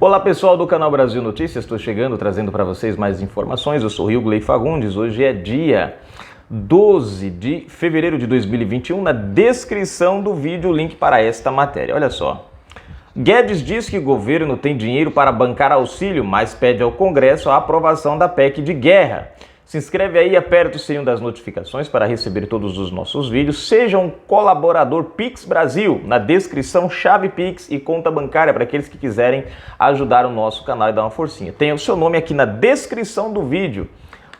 Olá pessoal do canal Brasil Notícias, estou chegando trazendo para vocês mais informações. Eu sou Rilgley Fagundes, hoje é dia 12 de fevereiro de 2021. Na descrição do vídeo o link para esta matéria. Olha só, Guedes diz que o governo tem dinheiro para bancar auxílio, mas pede ao Congresso a aprovação da PEC de guerra. Se inscreve aí, aperta o sininho das notificações para receber todos os nossos vídeos. Seja um colaborador Pix Brasil, na descrição chave Pix e conta bancária para aqueles que quiserem ajudar o nosso canal e dar uma forcinha. Tem o seu nome aqui na descrição do vídeo,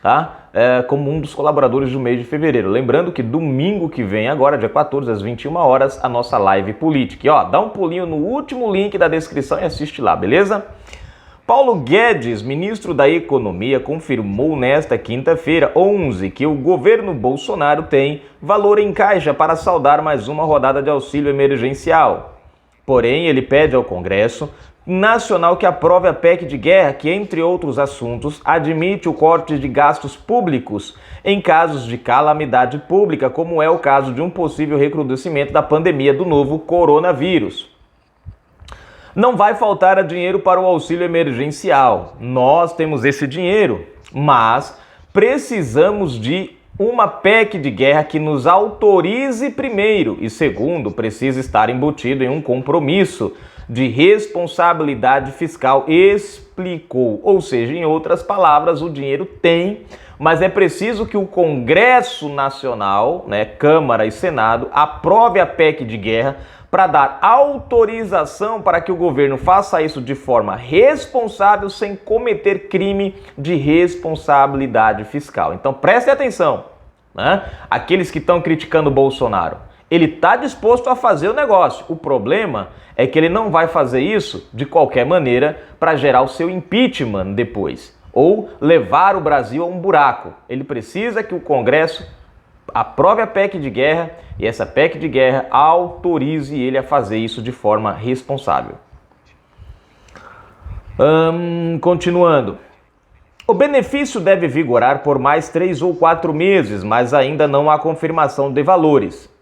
tá? Como um dos colaboradores do mês de fevereiro. Lembrando que domingo que vem, agora dia 14 às 21 horas, a nossa live política. E ó, dá um pulinho no último link da descrição e assiste lá, beleza? Paulo Guedes, ministro da Economia, confirmou nesta quinta-feira, 11, que o governo Bolsonaro tem valor em caixa para saldar mais uma rodada de auxílio emergencial. Porém, ele pede ao Congresso Nacional que aprove a PEC de guerra, que, entre outros assuntos, admite o corte de gastos públicos em casos de calamidade pública, como é o caso de um possível recrudescimento da pandemia do novo coronavírus. Não vai faltar dinheiro para o auxílio emergencial. Nós temos esse dinheiro, mas precisamos de uma PEC de guerra que nos autorize primeiro e segundo, precisa estar embutido em um compromisso de responsabilidade fiscal, explicou. Ou seja, em outras palavras, o dinheiro tem, mas é preciso que o Congresso Nacional, Câmara e Senado, aprove a PEC de guerra para dar autorização para que o governo faça isso de forma responsável, sem cometer crime de responsabilidade fiscal. Então preste atenção, aqueles que estão criticando o Bolsonaro. Ele está disposto a fazer o negócio. O problema é que ele não vai fazer isso de qualquer maneira para gerar o seu impeachment depois, ou levar o Brasil a um buraco. Ele precisa que o Congresso aprove a PEC de guerra e essa PEC de guerra autorize ele a fazer isso de forma responsável. Continuando. O benefício deve vigorar por mais 3 ou 4 meses, mas ainda não há confirmação de valores.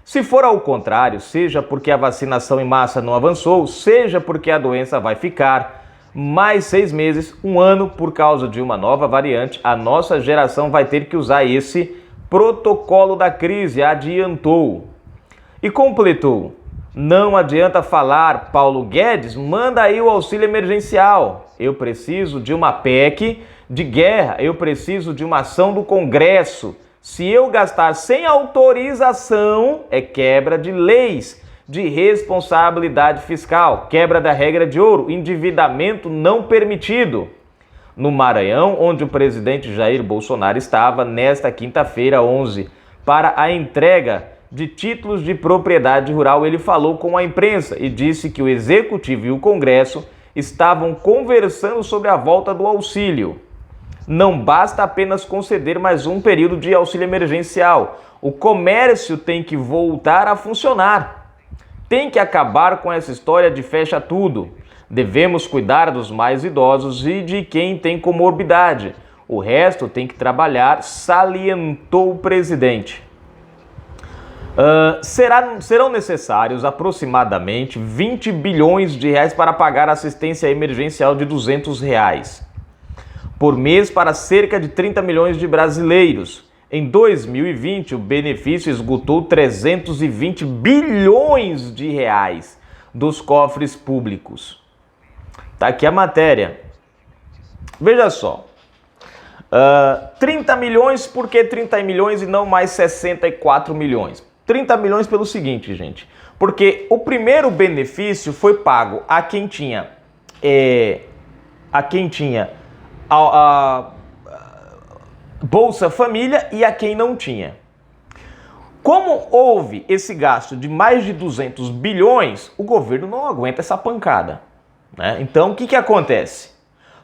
Se for ao contrário, seja porque a vacinação em massa não avançou, seja porque a doença vai ficar mais 6 meses, 1 ano por causa de uma nova variante, a nossa geração vai ter que usar esse protocolo da crise, adiantou. E completou: não adianta falar, Paulo Guedes, manda aí o auxílio emergencial. Eu preciso de uma PEC de guerra, eu preciso de uma ação do Congresso. Se eu gastar sem autorização, é quebra de leis de responsabilidade fiscal, quebra da regra de ouro, endividamento não permitido. No Maranhão, onde o presidente Jair Bolsonaro estava nesta quinta-feira, 11, para a entrega de títulos de propriedade rural, ele falou com a imprensa e disse que o Executivo e o Congresso estavam conversando sobre a volta do auxílio. Não basta apenas conceder mais um período de auxílio emergencial. O comércio tem que voltar a funcionar. Tem que acabar com essa história de fecha tudo. Devemos cuidar dos mais idosos e de quem tem comorbidade. O resto tem que trabalhar, salientou o presidente. Serão necessários aproximadamente 20 bilhões de reais para pagar assistência emergencial de R$200 por mês para cerca de 30 milhões de brasileiros. Em 2020, o benefício esgotou 320 bilhões de reais dos cofres públicos. Tá aqui a matéria. Veja só. 30 milhões, por que 30 milhões e não mais 64 milhões? 30 milhões pelo seguinte, gente. Porque o primeiro benefício foi pago a quem tinha a Bolsa Família e a quem não tinha. Como houve esse gasto de mais de 200 bilhões, o governo não aguenta essa pancada. Então, o que acontece?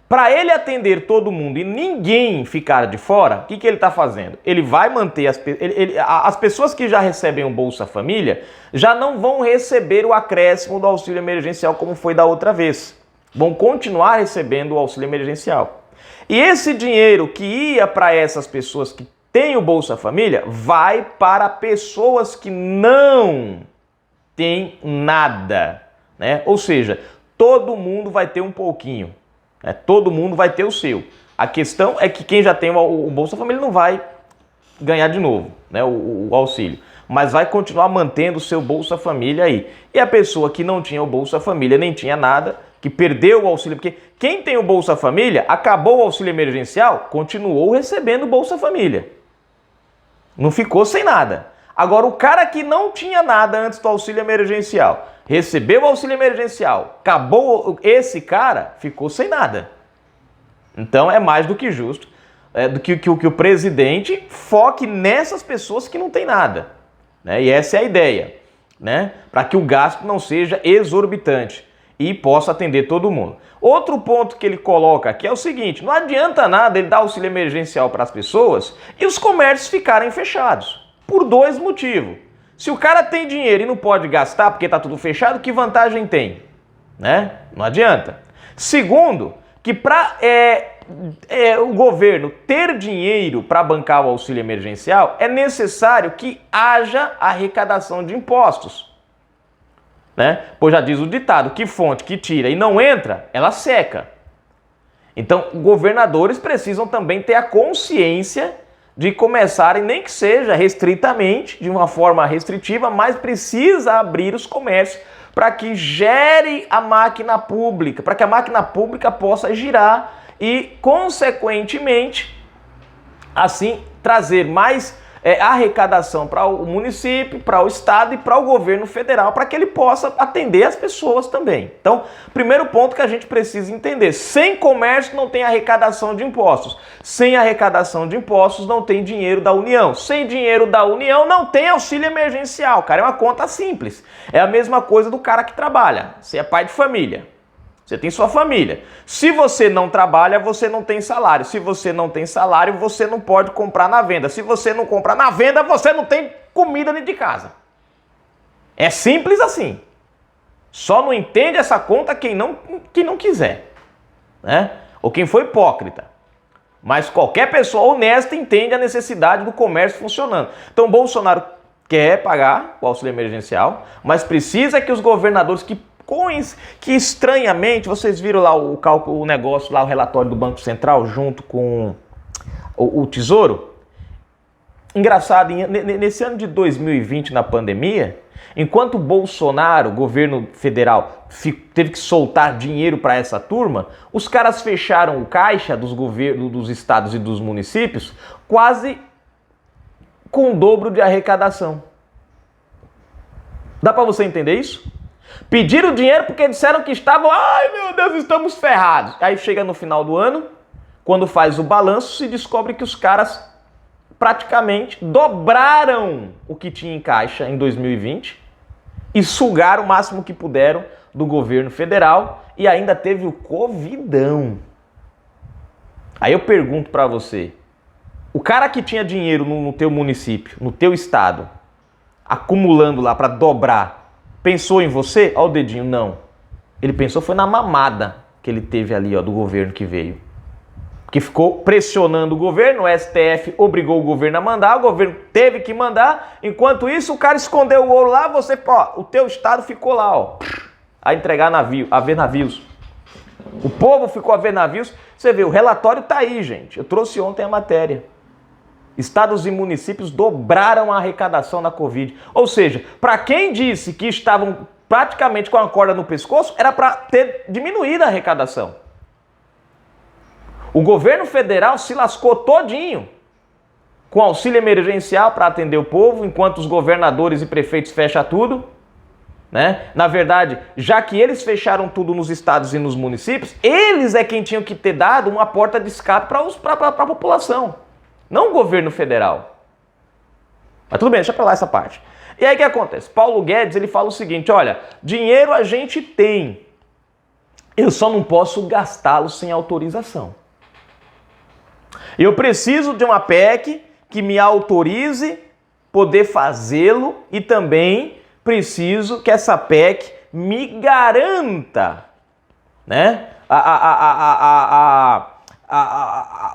Para ele atender todo mundo e ninguém ficar de fora, o que ele está fazendo? Ele vai manter as pessoas que já recebem o Bolsa Família já não vão receber o acréscimo do auxílio emergencial como foi da outra vez. Vão continuar recebendo o auxílio emergencial. E esse dinheiro que ia para essas pessoas que têm o Bolsa Família vai para pessoas que não têm nada, Ou seja, todo mundo vai ter um pouquinho, né? Todo mundo vai ter o seu. A questão é que quem já tem o Bolsa Família não vai ganhar de novo, né, o auxílio, mas vai continuar mantendo o seu Bolsa Família aí. E a pessoa que não tinha o Bolsa Família, nem tinha nada, que perdeu o auxílio, porque quem tem o Bolsa Família, acabou o auxílio emergencial, continuou recebendo o Bolsa Família. Não ficou sem nada. Agora, o cara que não tinha nada antes do auxílio emergencial, recebeu o auxílio emergencial, acabou, esse cara ficou sem nada. Então, é mais do que justo do que o presidente foque nessas pessoas que não tem nada, né? E essa é a ideia, né? Para que o gasto não seja exorbitante e possa atender todo mundo. Outro ponto que ele coloca aqui é o seguinte: não adianta nada ele dar auxílio emergencial para as pessoas e os comércios ficarem fechados, por dois motivos. Se o cara tem dinheiro e não pode gastar porque está tudo fechado, que vantagem tem, né? Não adianta. Segundo, que para o governo ter dinheiro para bancar o auxílio emergencial, é necessário que haja arrecadação de impostos, né? Pois já diz o ditado, que fonte que tira e não entra, ela seca. Então, governadores precisam também ter a consciência de começarem, nem que seja restritamente, de uma forma restritiva, mas precisa abrir os comércios para que gere a máquina pública, para que a máquina pública possa girar e, consequentemente, assim, trazer mais arrecadação para o município, para o estado e para o governo federal, para que ele possa atender as pessoas também. Então, primeiro ponto que a gente precisa entender: sem comércio não tem arrecadação de impostos. Sem arrecadação de impostos não tem dinheiro da União. Sem dinheiro da União não tem auxílio emergencial, cara. É uma conta simples. É a mesma coisa do cara que trabalha. Você é pai de família. Você tem sua família. Se você não trabalha, você não tem salário. Se você não tem salário, você não pode comprar na venda. Se você não comprar na venda, você não tem comida dentro de casa. É simples assim. Só não entende essa conta quem não quiser, né? Ou quem for hipócrita. Mas qualquer pessoa honesta entende a necessidade do comércio funcionando. Então, Bolsonaro quer pagar o auxílio emergencial, mas precisa que os governadores que estranhamente, vocês viram lá o cálculo, o negócio lá, o relatório do Banco Central junto com o Tesouro? Engraçado, nesse ano de 2020, na pandemia, enquanto o Bolsonaro, o governo federal, teve que soltar dinheiro para essa turma, os caras fecharam o caixa dos governos, dos estados e dos municípios quase com o dobro de arrecadação. Dá para você entender isso? Pediram dinheiro porque disseram que estavam, ai meu Deus, estamos ferrados. Aí chega no final do ano, quando faz o balanço, se descobre que os caras praticamente dobraram o que tinha em caixa em 2020 e sugaram o máximo que puderam do governo federal e ainda teve o Covidão. Aí eu pergunto para você, o cara que tinha dinheiro no teu município, no teu estado, acumulando lá para dobrar, pensou em você? Olha o dedinho, não. Ele pensou foi na mamada que ele teve ali, ó, do governo que veio. Que ficou pressionando o governo, o STF obrigou o governo a mandar, o governo teve que mandar, enquanto isso o cara escondeu o ouro lá, você, ó, o teu estado ficou lá, ó, a entregar navio, a ver navios. O povo ficou a ver navios. Você vê, o relatório tá aí, gente. Eu trouxe ontem a matéria. Estados e municípios dobraram a arrecadação na Covid. Ou seja, para quem disse que estavam praticamente com a corda no pescoço, era para ter diminuído a arrecadação. O governo federal se lascou todinho com auxílio emergencial para atender o povo, enquanto os governadores e prefeitos fecham tudo, né? Na verdade, já que eles fecharam tudo nos estados e nos municípios, eles é quem tinham que ter dado uma porta de escape para a população. Não o governo federal. Mas tudo bem, deixa pra lá essa parte. E aí o que acontece? Paulo Guedes, ele fala o seguinte, olha, dinheiro a gente tem, eu só não posso gastá-lo sem autorização. Eu preciso de uma PEC que me autorize poder fazê-lo e também preciso que essa PEC me garanta, né,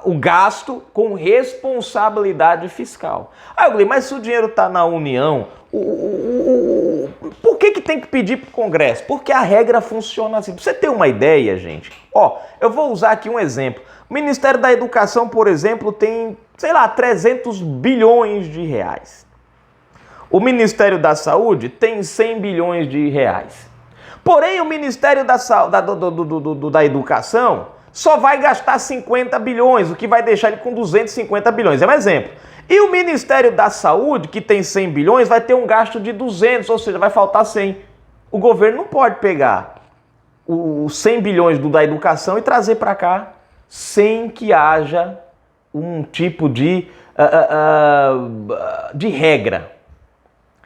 o gasto com responsabilidade fiscal. Ah, Gleice, mas se o dinheiro está na União, por que tem que pedir para o Congresso? Porque a regra funciona assim. Para você ter uma ideia, gente, ó, eu vou usar aqui um exemplo. O Ministério da Educação, por exemplo, tem, sei lá, 300 bilhões de reais. O Ministério da Saúde tem 100 bilhões de reais. Porém, o Ministério da Educação só vai gastar 50 bilhões, o que vai deixar ele com 250 bilhões. É um exemplo. E o Ministério da Saúde, que tem 100 bilhões, vai ter um gasto de 200, ou seja, vai faltar 100. O governo não pode pegar os 100 bilhões da educação e trazer para cá sem que haja um tipo de regra.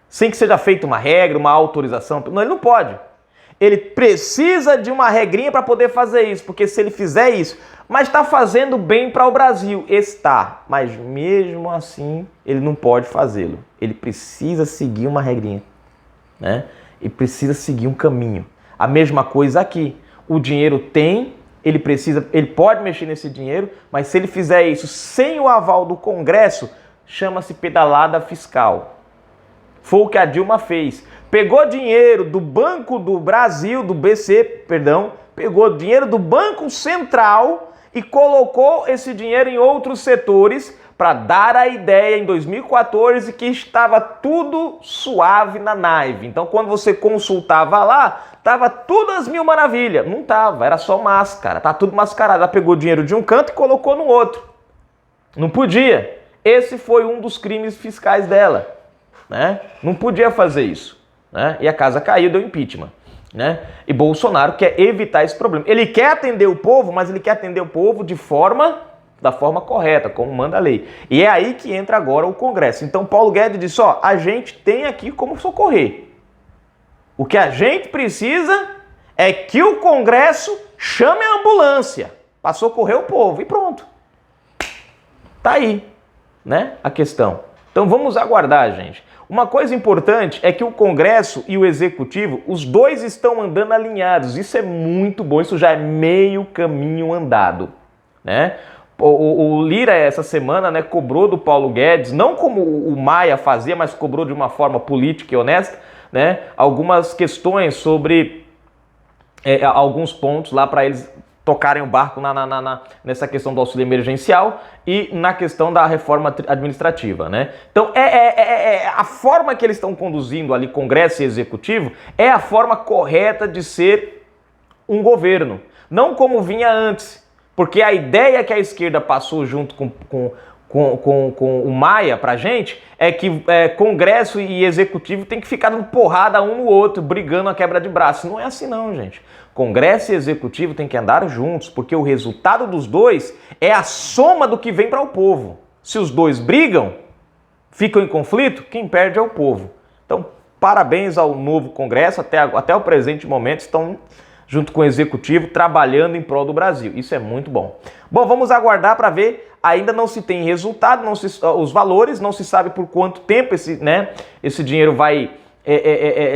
Sem que seja feita uma regra, uma autorização. Não, ele não pode. Ele precisa de uma regrinha para poder fazer isso, porque se ele fizer isso, mas está fazendo bem para o Brasil, está, mas mesmo assim ele não pode fazê-lo. Ele precisa seguir uma regrinha, né? E precisa seguir um caminho. A mesma coisa aqui. O dinheiro tem, ele pode mexer nesse dinheiro, mas se ele fizer isso sem o aval do Congresso, chama-se pedalada fiscal. Foi o que a Dilma fez. Pegou dinheiro do Banco do Brasil, do BC, perdão, pegou dinheiro do Banco Central e colocou esse dinheiro em outros setores para dar a ideia em 2014 que estava tudo suave na naive. Então, quando você consultava lá, estava tudo às mil maravilhas. Não estava, era só máscara, tá tudo mascarado. Ela pegou dinheiro de um canto e colocou no outro. Não podia. Esse foi um dos crimes fiscais dela, né? Não podia fazer isso. Né? E a casa caiu, deu impeachment. Né? E Bolsonaro quer evitar esse problema. Ele quer atender o povo, mas ele quer atender o povo da forma correta, como manda a lei. E é aí que entra agora o Congresso. Então Paulo Guedes disse, ó, a gente tem aqui como socorrer. O que a gente precisa é que o Congresso chame a ambulância para socorrer o povo. E pronto. Tá aí, né, a questão. Então vamos aguardar, gente. Uma coisa importante é que o Congresso e o Executivo, os dois estão andando alinhados. Isso é muito bom, isso já é meio caminho andado, né? O Lira, essa semana, né, cobrou do Paulo Guedes, não como o Maia fazia, mas cobrou de uma forma política e honesta, né, algumas questões sobre alguns pontos lá para eles tocarem o barco nessa questão do auxílio emergencial e na questão da reforma administrativa, né? Então, a forma que eles estão conduzindo ali, Congresso e Executivo, é a forma correta de ser um governo, não como vinha antes, porque a ideia que a esquerda passou junto com o Maia pra gente é que Congresso e Executivo tem que ficar dando porrada um no outro, brigando a quebra de braço. Não é assim não, gente. Congresso e Executivo tem que andar juntos, porque o resultado dos dois é a soma do que vem para o povo. Se os dois brigam, ficam em conflito, quem perde é o povo. Então, parabéns ao novo Congresso, até o presente momento estão junto com o Executivo, trabalhando em prol do Brasil. Isso é muito bom. Bom, vamos aguardar para ver. Ainda não se tem resultado, os valores, não se sabe por quanto tempo esse dinheiro vai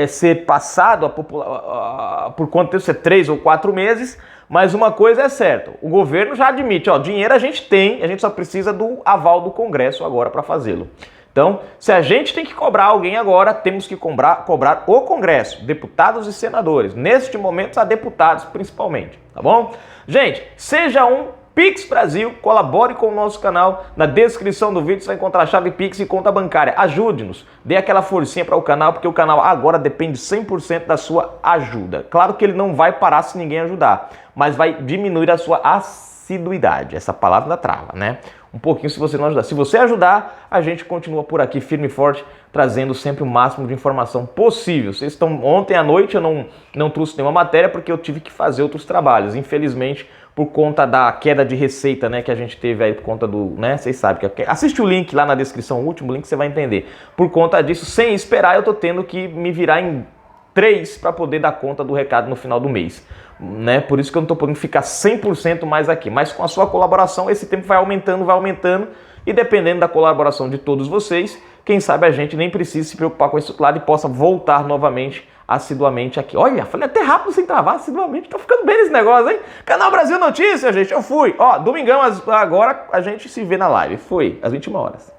ser passado, por quanto tempo, se é 3 ou 4 meses, mas uma coisa é certa, o governo já admite, ó, dinheiro a gente tem, a gente só precisa do aval do Congresso agora para fazê-lo. Então, se a gente tem que cobrar alguém agora, temos que cobrar o Congresso, deputados e senadores. Neste momento, a deputados principalmente, tá bom? Gente, seja um Pix Brasil, colabore com o nosso canal. Na descrição do vídeo você vai encontrar a chave Pix e conta bancária. Ajude-nos, dê aquela forcinha para o canal, porque o canal agora depende 100% da sua ajuda. Claro que ele não vai parar se ninguém ajudar, mas vai diminuir a sua assiduidade. Essa palavra ainda trava, né? Um pouquinho se você não ajudar. Se você ajudar, a gente continua por aqui firme e forte, trazendo sempre o máximo de informação possível. Vocês estão... Ontem à noite eu não trouxe nenhuma matéria porque eu tive que fazer outros trabalhos. Infelizmente, por conta da queda de receita, né, que a gente teve aí por conta do... né, vocês sabem que... Assiste o link lá na descrição, o último link, você vai entender. Por conta disso, sem esperar, eu tô tendo que me virar em 3 para poder dar conta do recado no final do mês. Né? Por isso que eu não estou podendo ficar 100% mais aqui, mas com a sua colaboração esse tempo vai aumentando e dependendo da colaboração de todos vocês, quem sabe a gente nem precisa se preocupar com esse outro lado e possa voltar novamente assiduamente aqui. Olha, falei até rápido sem travar, assiduamente. Tá ficando bem esse negócio, hein? Canal Brasil Notícias, gente, eu fui. Ó, domingão, agora a gente se vê na live. Fui, às 21 horas.